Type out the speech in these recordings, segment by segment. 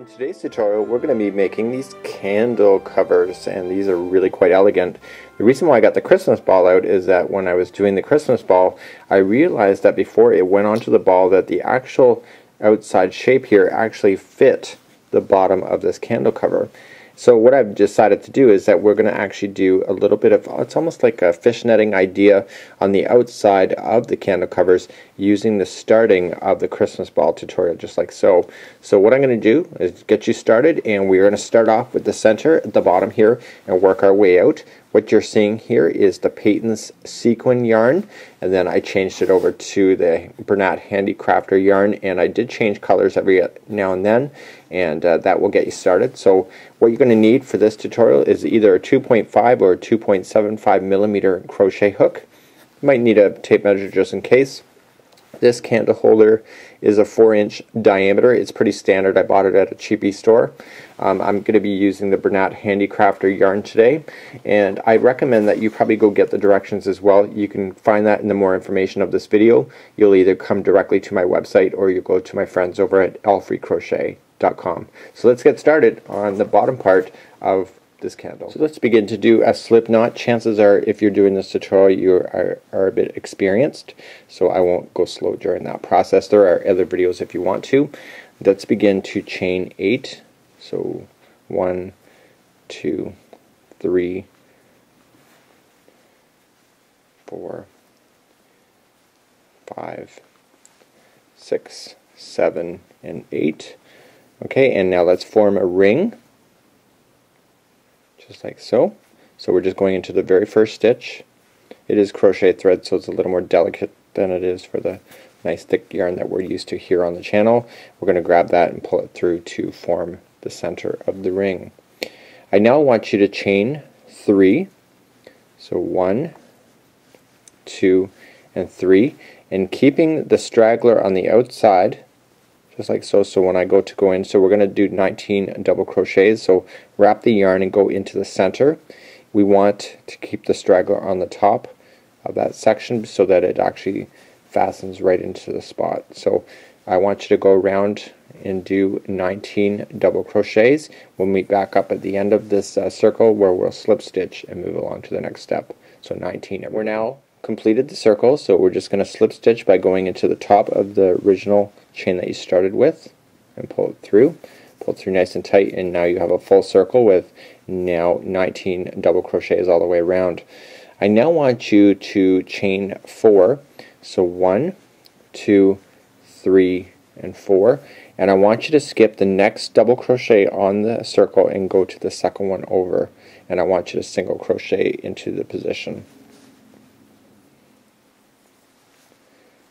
In today's tutorial we're going to be making these candle covers, and these are really quite elegant. The reason why I got the Christmas ball out is that when I was doing the Christmas ball I realized that before it went onto the ball that the actual outside shape here actually fit the bottom of this candle cover. So what I've decided to do is that we're going to actually do a little bit of, it's almost like a fishnetting idea on the outside of the candle covers using the starting of the Christmas ball tutorial, just like so. So what I'm going to do is get you started, and we're going to start off with the center at the bottom here and work our way out. What you're seeing here is the Peyton's sequin yarn, and then I changed it over to the Bernat Handicrafter yarn, and I did change colors every now and then, and that will get you started. So what you're going to need for this tutorial is either a 2.5 or a 2.75 millimeter crochet hook. You might need a tape measure just in case. This candle holder is a 4-inch diameter. It's pretty standard. I bought it at a cheapy store. I'm going to be using the Bernat Handicrafter yarn today, and I recommend that you probably go get the directions as well. You can find that in the more information of this video. You'll either come directly to my website or you go to my friends over at AllFreeCrochet.com. So let's get started on the bottom part of this candle. So let's begin to do a slip knot. Chances are if you're doing this tutorial you are a bit experienced, so I won't go slow during that process. There are other videos if you want to. Let's begin to chain 8. So 1, 2, 3, 4, 5, 6, 7, and 8. Okay, and now let's form a ring. Just like so. So we're just going into the very first stitch. It is crochet thread, so it's a little more delicate than it is for the nice thick yarn that we're used to here on the channel. We're going to grab that and pull it through to form the center of the ring. I now want you to chain 3. So 1, 2, and 3, and keeping the straggler on the outside, just like so. So when I go in, so we're going to do 19 double crochets, so wrap the yarn and go into the center. We want to keep the straggler on the top of that section so that it actually fastens right into the spot. So I want you to go around and do 19 double crochets. We'll meet back up at the end of this circle where we'll slip stitch and move along to the next step. So 19. We're now completed the circle, so we're just going to slip stitch by going into the top of the original chain that you started with and pull it through nice and tight, and now you have a full circle with now 19 double crochets all the way around. I now want you to chain 4, so 1, 2, 3, and 4, and I want you to skip the next double crochet on the circle and go to the second one over, and I want you to single crochet into the position.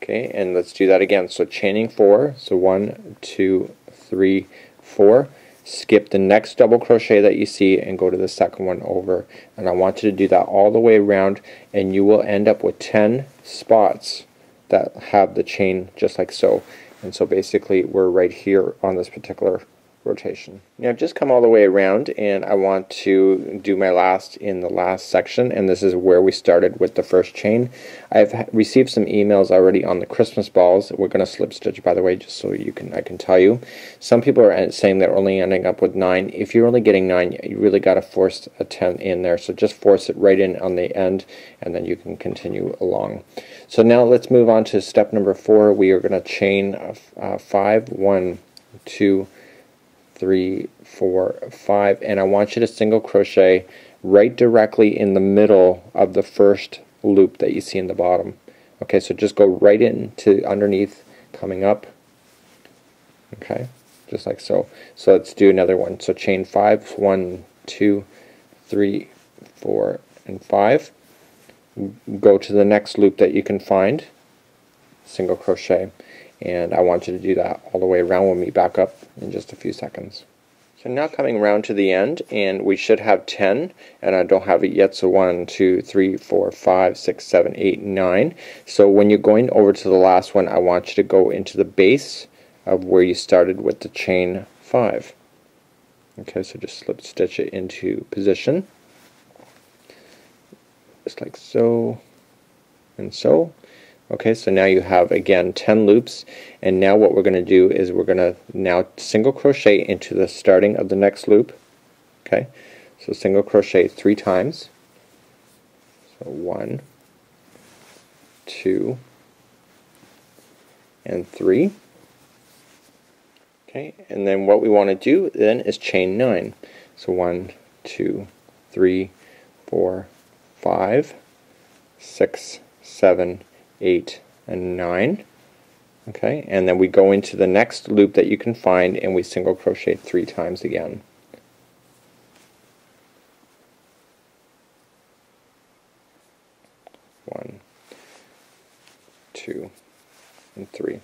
Okay, and let's do that again. So chaining 4, so 1, 2, 3, 4, skip the next double crochet that you see and go to the second one over, and I want you to do that all the way around, and you will end up with 10 spots that have the chain just like so. And so basically we're right here on this particular rotation. Now I've just come all the way around, and I want to do my last in the last section, and this is where we started with the first chain. I've received some emails already on the Christmas balls. We're going to slip stitch, by the way, just so I can tell you. Some people are saying they're only ending up with 9. If you're only getting 9, you really got to force a 10 in there, so just force it right in on the end, and then you can continue along. So now let's move on to step number 4. We are going to chain 5, 1, 2, 3, 4, 5, and I want you to single crochet right directly in the middle of the first loop that you see in the bottom. Okay, so just go right into underneath, coming up. Okay, just like so. So let's do another one. So chain 5, 1, 2, 3, 4, and 5. Go to the next loop that you can find, single crochet. And I want you to do that all the way around. We'll meet back up in just a few seconds. So now coming around to the end, and we should have 10, and I don't have it yet, so 1, 2, 3, 4, 5, 6, 7, 8, 9. So when you're going over to the last one, I want you to go into the base of where you started with the chain 5. Okay, so just slip stitch it into position, just like so and so. Okay, so now you have again 10 loops, and now what we're going to do is we're going to now single crochet into the starting of the next loop. Okay, so single crochet 3 times. So 1, 2, and 3. Okay, and then what we want to do then is chain 9. So 1, 2, 3, 4, 5, 6, 7, 8, and 9. Okay, and then we go into the next loop that you can find and we single crochet 3 times again. One, 2, and 3.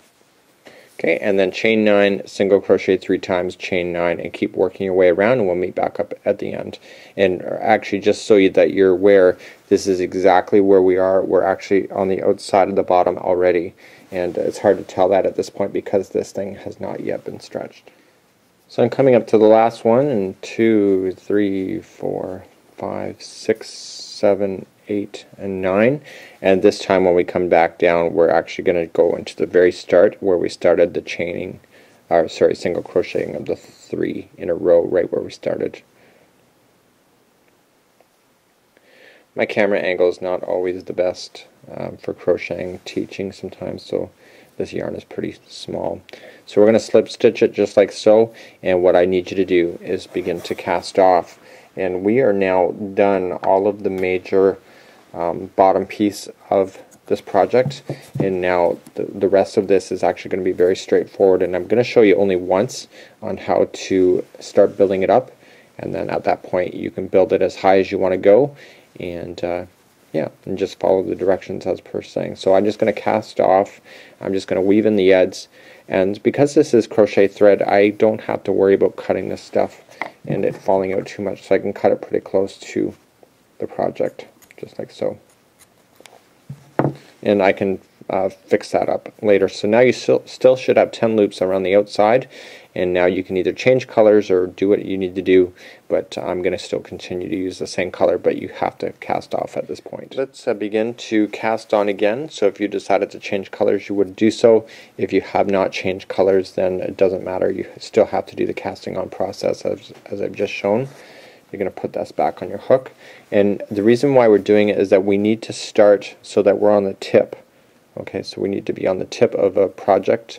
Okay, and then chain 9, single crochet 3 times, chain 9, and keep working your way around, and we'll meet back up at the end. And actually, just so that you're aware, this is exactly where we are. We're actually on the outside of the bottom already, and it's hard to tell that at this point because this thing has not yet been stretched. So I'm coming up to the last one, and 2, 3, 4, 5, 6, 7, 8, and 9, and this time when we come back down we're actually going to go into the very start where we started the chaining, single crocheting of the 3 in a row right where we started. My camera angle is not always the best for crocheting, teaching sometimes, so this yarn is pretty small. So we're going to slip stitch it just like so, and what I need you to do is begin to cast off. And we are now done all of the major bottom piece of this project, and now the rest of this is actually going to be very straightforward, and I'm going to show you only once on how to start building it up, and then at that point you can build it as high as you want to go, and yeah, and just follow the directions as per saying. So I'm just going to cast off, I'm just going to weave in the ends, and because this is crochet thread I don't have to worry about cutting this stuff and it falling out too much, so I can cut it pretty close to the project just like so, and I can fix that up later. So now you still should have 10 loops around the outside, and now you can either change colors or do what you need to do, but I'm going to still continue to use the same color, but you have to cast off at this point. Let's begin to cast on again. So if you decided to change colors you would do so. If you have not changed colors then it doesn't matter, you still have to do the casting on process as I've just shown. You're going to put this back on your hook, and the reason why we're doing it is that we need to start so that we're on the tip. Okay, so we need to be on the tip of a project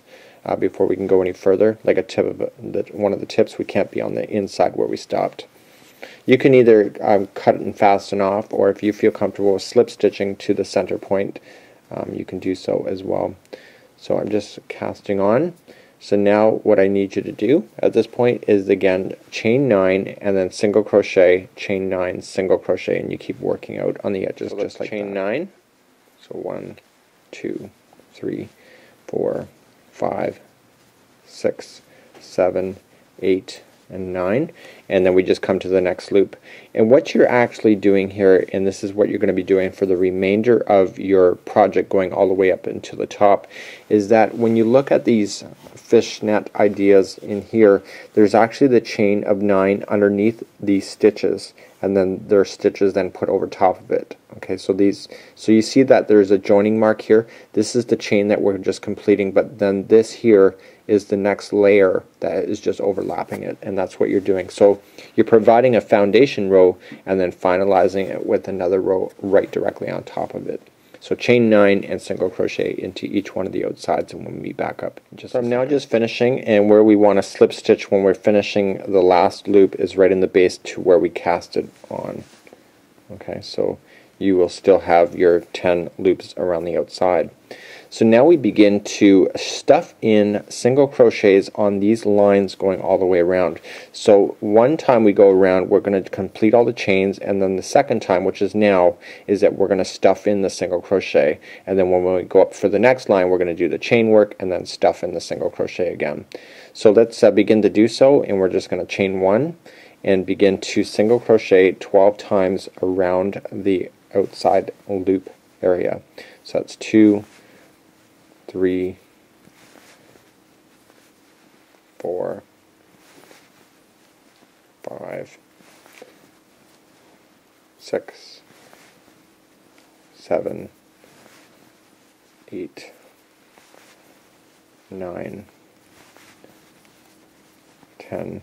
before we can go any further. Like a tip of one of the tips, we can't be on the inside where we stopped. You can either cut and fasten off, or if you feel comfortable with slip stitching to the center point, you can do so as well. So I'm just casting on. So now what I need you to do at this point is again chain 9 and then single crochet, chain 9, single crochet, and you keep working out on the edges, so just like chain 9. So 1, 2, 3, 4, 5, 6, 7, 8, and 9, and then we just come to the next loop. And what you're actually doing here, and this is what you're going to be doing for the remainder of your project going all the way up into the top, is that when you look at these fishnet ideas in here, there's actually the chain of 9 underneath these stitches, and then there are stitches then put over top of it. Okay, so you see that there's a joining mark here. This is the chain that we're just completing, but then this here is the next layer that is just overlapping it, and that's what you're doing. So you're providing a foundation row and then finalizing it with another row right directly on top of it. So chain 9 and single crochet into each one of the outsides, and we'll meet back up in just a second. So I'm now just finishing, and where we want to slip stitch when we're finishing the last loop is right in the base to where we cast it on. Okay, so you will still have your 10 loops around the outside. So now we begin to stuff in single crochets on these lines going all the way around. So one time we go around, we're going to complete all the chains, and then the second time, which is now, is that we're going to stuff in the single crochet, and then when we go up for the next line we're going to do the chain work and then stuff in the single crochet again. So let's begin to do so, and we're just going to chain 1 and begin to single crochet 12 times around the outside loop area. So that's 2, 3, 4, 5, 6, 7, 8, 9, 10,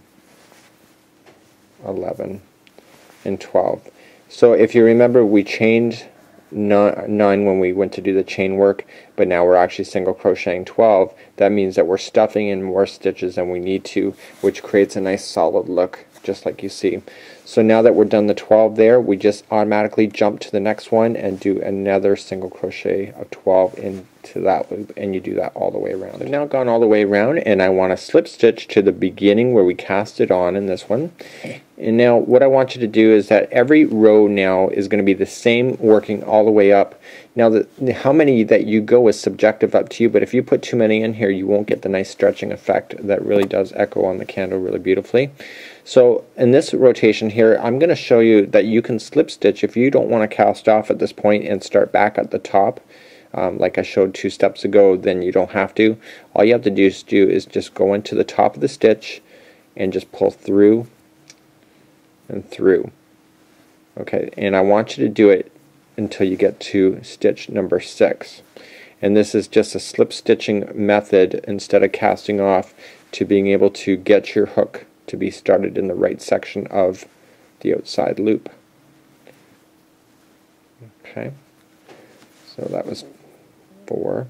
11, and 12. So if you remember, we chained 9 when we went to do the chain work, but now we're actually single crocheting 12. That means that we're stuffing in more stitches than we need to, which creates a nice solid look, just like you see. So now that we're done the 12 there, we just automatically jump to the next one and do another single crochet of 12 into that loop, and you do that all the way around. I've now gone all the way around, and I want to slip stitch to the beginning where we cast it on in this one. And now what I want you to do is that every row now is going to be the same, working all the way up. Now how many that you go is subjective, up to you, but if you put too many in here, you won't get the nice stretching effect that really does echo on the candle really beautifully. So in this rotation here, I'm going to show you that you can slip stitch if you don't want to cast off at this point and start back at the top. Like I showed 2 steps ago, then you don't have to. All you have to do is just go into the top of the stitch and just pull through and through. Okay, and I want you to do it until you get to stitch number 6. And this is just a slip stitching method instead of casting off, to being able to get your hook to be started in the right section of the outside loop. Okay, so that was 4.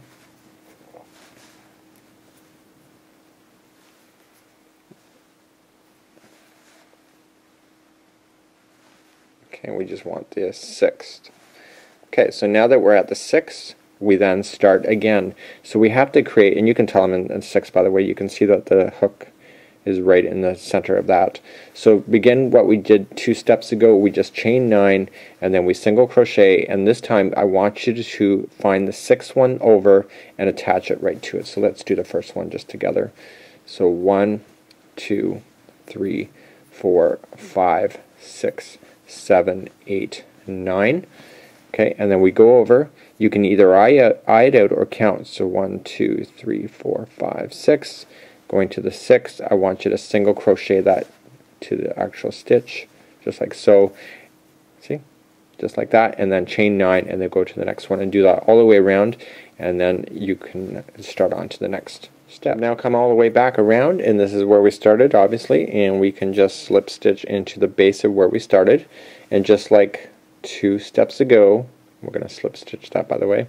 Okay, we just want the 6th. Okay, so now that we're at the 6th, we then start again. So we have to create, and you can tell them in 6, by the way, you can see that the hook is right in the center of that. So begin what we did 2 steps ago. We just chain 9 and then we single crochet, and this time I want you to find the 6th one over and attach it right to it. So let's do the first one just together. So 1, 2, 3, 4, 5, 6, 7, 8, 9. Okay, and then we go over. You can either eye it out or count. So 1, 2, 3, 4, 5, 6. Going to the 6th, I want you to single crochet that to the actual stitch, just like so. See? Just like that, and then chain 9 and then go to the next one and do that all the way around, and then you can start on to the next step. Now come all the way back around, and this is where we started, obviously, and we can just slip stitch into the base of where we started, and just like 2 steps ago, we're going to slip stitch that, by the way,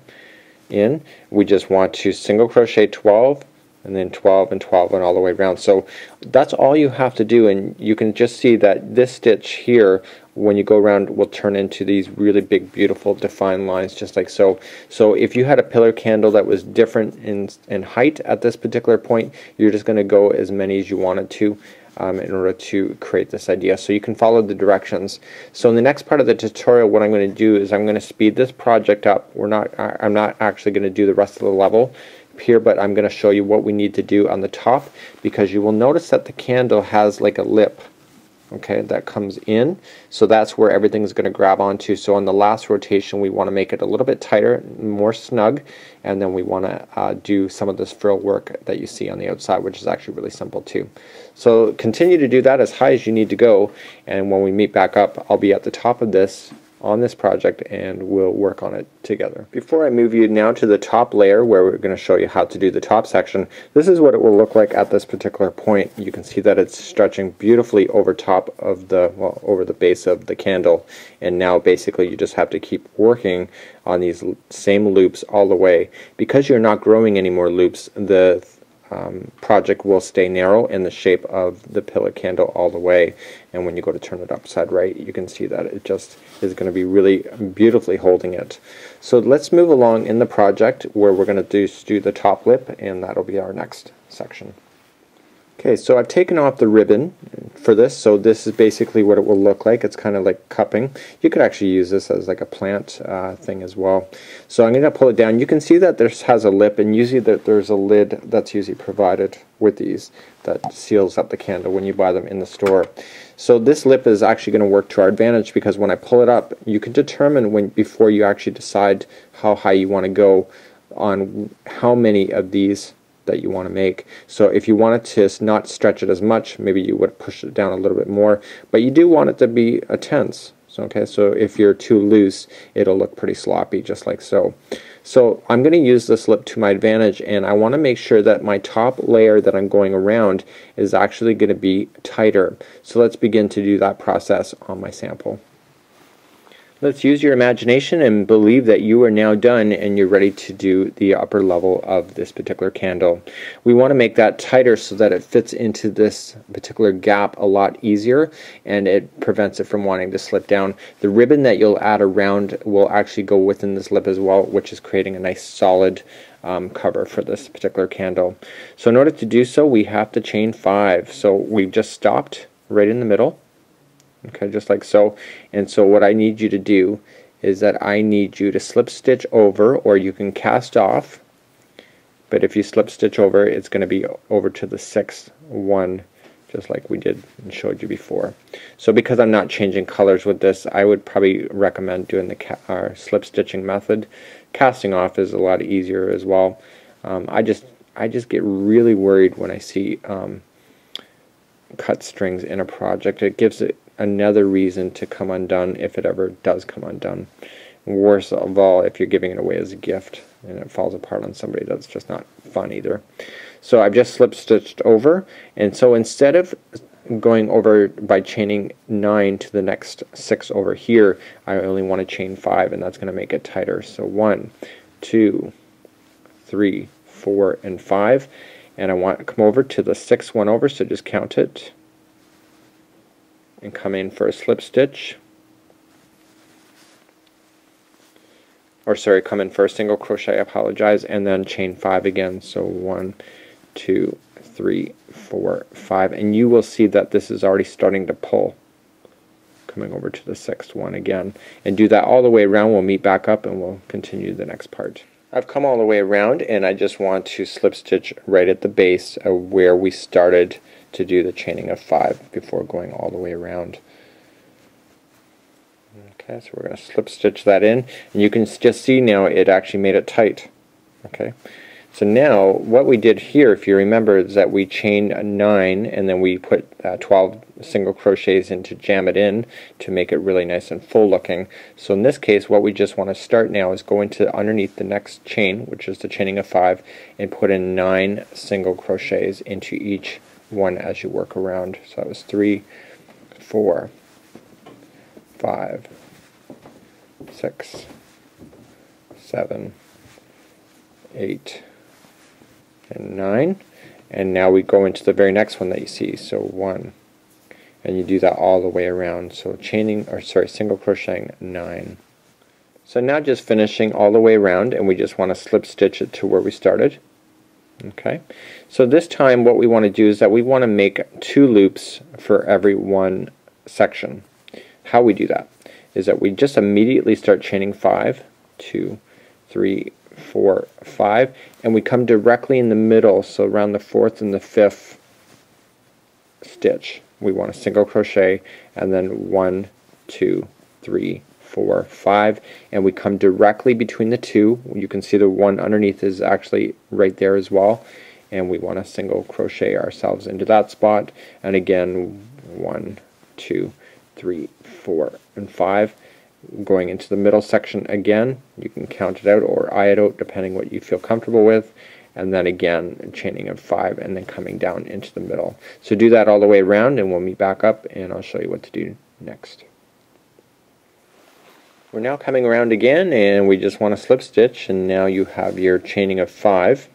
in. We just want to single crochet 12 and then 12 and 12 and all the way around. So that's all you have to do, and you can just see that this stitch here, when you go around, will turn into these really big, beautiful defined lines, just like so. So if you had a pillar candle that was different in height at this particular point, you're just going to go as many as you wanted to in order to create this idea. So you can follow the directions. So in the next part of the tutorial, what I'm going to do is I'm going to speed this project up. I'm not actually going to do the rest of the level here, but I'm going to show you what we need to do on the top, because you will notice that the candle has like a lip, okay, that comes in, so that's where everything's going to grab onto. So on the last rotation we want to make it a little bit tighter, more snug, and then we want to do some of this frill work that you see on the outside, which is actually really simple too. So continue to do that as high as you need to go, and when we meet back up, I'll be at the top of this on this project and we'll work on it together. Before I move you now to the top layer, where we're going to show you how to do the top section, this is what it will look like at this particular point. You can see that it's stretching beautifully over top of the, well, over the base of the candle, and now basically you just have to keep working on these same loops all the way. Because you're not growing any more loops, the project will stay narrow in the shape of the pillar candle all the way, and when you go to turn it upside right, you can see that it just is going to be really beautifully holding it. So let's move along in the project, where we're going to do the top lip, and that'll be our next section. Okay, so I've taken off the ribbon for this, so this is basically what it will look like. It's kind of like cupping. You could actually use this as like a plant thing as well. So I'm going to pull it down. You can see that this has a lip, and usually there's a lid that's usually provided with these that seals up the candle when you buy them in the store. So this lip is actually going to work to our advantage, because when I pull it up, you can determine before you actually decide how high you want to go on how many of these that you want to make. So if you wanted to not stretch it as much, maybe you would push it down a little bit more, but you do want it to be a tense. So, okay, so if you're too loose, it'll look pretty sloppy, just like so. So I'm going to use this lip to my advantage, and I want to make sure that my top layer that I'm going around is actually going to be tighter. So let's begin to do that process on my sample. Let's use your imagination and believe that you are now done and you're ready to do the upper level of this particular candle. We want to make that tighter so that it fits into this particular gap a lot easier and it prevents it from wanting to slip down. The ribbon that you'll add around will actually go within this lip as well, which is creating a nice solid cover for this particular candle. So in order to do so, we have to chain 5. So we've just stopped right in the middle. Okay, just like so. And so what I need you to do is that I need you to slip stitch over, or you can cast off, but if you slip stitch over, it's going to be over to the 6th one, just like we did and showed you before. So because I'm not changing colors with this, I would probably recommend doing the slip stitching method. Casting off is a lot easier as well. I just get really worried when I see cut strings in a project. It gives it another reason to come undone if it ever does come undone. Worst of all, if you're giving it away as a gift and it falls apart on somebody, that's just not fun either. So I've just slip stitched over, and so instead of going over by chaining 9 to the next 6 over here, I only want to chain 5, and that's going to make it tighter. So 1, 2, 3, 4, and 5, and I want to come over to the 6th one over, so just count it and come in for a slip stitch, or sorry, come in for a single crochet, I apologize, and then chain 5 again. So 1, 2, 3, 4, 5, and you will see that this is already starting to pull, coming over to the 6th one again, and do that all the way around. We'll meet back up and we'll continue the next part. I've come all the way around, and I just want to slip stitch right at the base of where we started to do the chaining of 5 before going all the way around. Okay, so we're going to slip stitch that in, and you can just see now it actually made it tight. Okay, so now what we did here, if you remember, is that we chained 9 and then we put 12 single crochets in to jam it in to make it really nice and full looking. So in this case, what we just want to start now is go into underneath the next chain, which is the chaining of 5, and put in 9 single crochets into each one as you work around. So that was 3, 4, 5, 6, 7, 8, and 9, and now we go into the very next one that you see. So 1, and you do that all the way around. So chaining, or sorry, single crocheting 9. So now just finishing all the way around, and we just want to slip stitch it to where we started. Okay, so this time what we want to do is that we want to make 2 loops for every one section. How we do that is that we just immediately start chaining 5, 2, 3, 4, 5, and we come directly in the middle, so around the 4th and the 5th stitch. We want a single crochet, and then 1, 2, 3, 4, 5, and we come directly between the 2. You can see the one underneath is actually right there as well, and we want to single crochet ourselves into that spot, and again 1, 2, 3, 4, and 5. Going into the middle section again, you can count it out or eye it out depending what you feel comfortable with, and then again chaining of 5 and then coming down into the middle. So do that all the way around, and we'll meet back up and I'll show you what to do next. We're now coming around again, and we just want to slip stitch, and now you have your chaining of 5,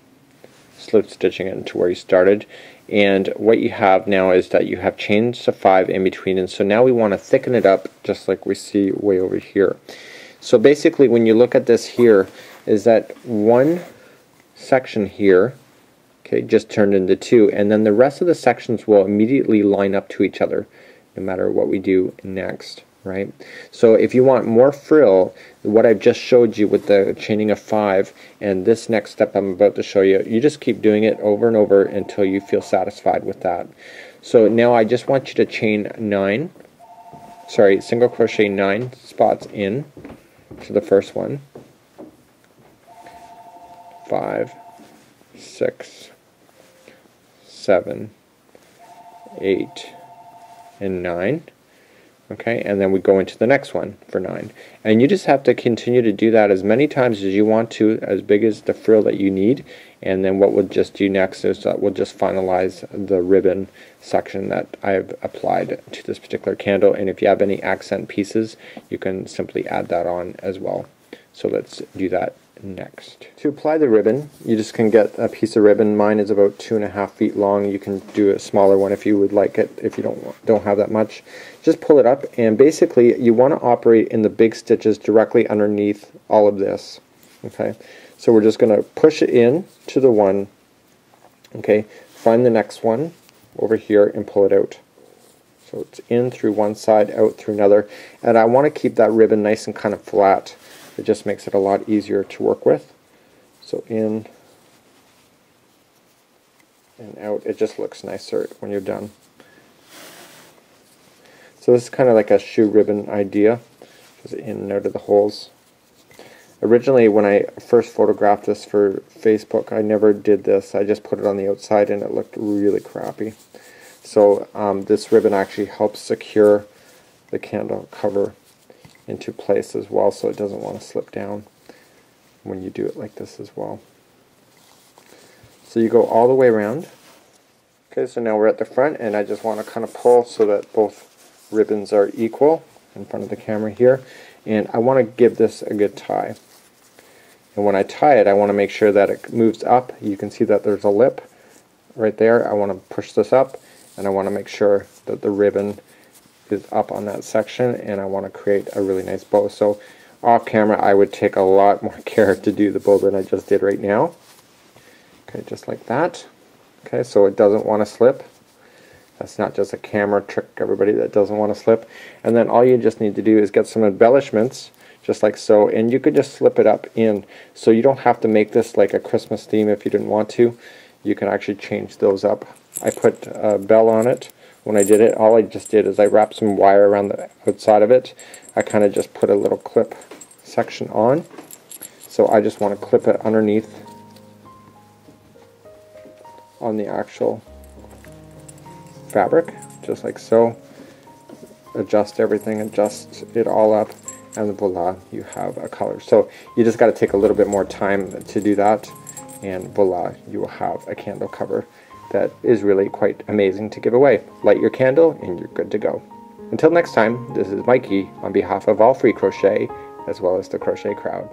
slip stitching it into where you started, and what you have now is that you have chains of 5 in between, and so now we want to thicken it up just like we see way over here. So basically when you look at this here, is that one section here, okay, just turned into 2, and then the rest of the sections will immediately line up to each other no matter what we do next. Right? So if you want more frill, what I've just showed you with the chaining of 5 and this next step I'm about to show you, you just keep doing it over and over until you feel satisfied with that. So now I just want you to chain 9, sorry, single crochet 9 spots in to the first one, 5, 6, 7, 8, and 9. Okay, and then we go into the next one for 9. And you just have to continue to do that as many times as you want to, as big as the frill that you need. And then what we'll just do next is that we'll just finalize the ribbon section that I've applied to this particular candle. And if you have any accent pieces, you can simply add that on as well. So let's do that next. To apply the ribbon, you just can get a piece of ribbon. Mine is about 2.5 feet long. You can do a smaller one if you would like it, if you don't have that much. Just pull it up, and basically you want to operate in the big stitches directly underneath all of this. Okay, so we're just going to push it in to the one. Okay, find the next one over here and pull it out. So it's in through one side, out through another, and I want to keep that ribbon nice and kind of flat. It just makes it a lot easier to work with. So in and out, it just looks nicer when you're done. So this is kind of like a shoe ribbon idea, just in and out of the holes. Originally, when I first photographed this for Facebook, I never did this. I just put it on the outside and it looked really crappy. So this ribbon actually helps secure the candle cover into place as well, so it doesn't want to slip down when you do it like this as well. So you go all the way around. Okay, so now we're at the front, and I just want to kind of pull so that both ribbons are equal in front of the camera here, and I want to give this a good tie. And when I tie it, I want to make sure that it moves up. You can see that there's a lip right there. I want to push this up, and I want to make sure that the ribbon is up on that section, and I want to create a really nice bow. So off camera I would take a lot more care to do the bow than I just did right now. Okay, just like that. Okay, so it doesn't want to slip. That's not just a camera trick, everybody, that doesn't want to slip. And then all you just need to do is get some embellishments, just like so, and you could just slip it up in. So you don't have to make this like a Christmas theme if you didn't want to. You can actually change those up. I put a bell on it. When I did it, all I just did is I wrapped some wire around the outside of it. I kind of just put a little clip section on. So I just want to clip it underneath on the actual fabric, just like so. Adjust everything, adjust it all up, and voila, you have a color. So you just got to take a little bit more time to do that, and voila, you will have a candle cover that is really quite amazing to give away. Light your candle and you're good to go. Until next time, this is Mikey on behalf of AllFreeCrochet as well as the Crochet Crowd.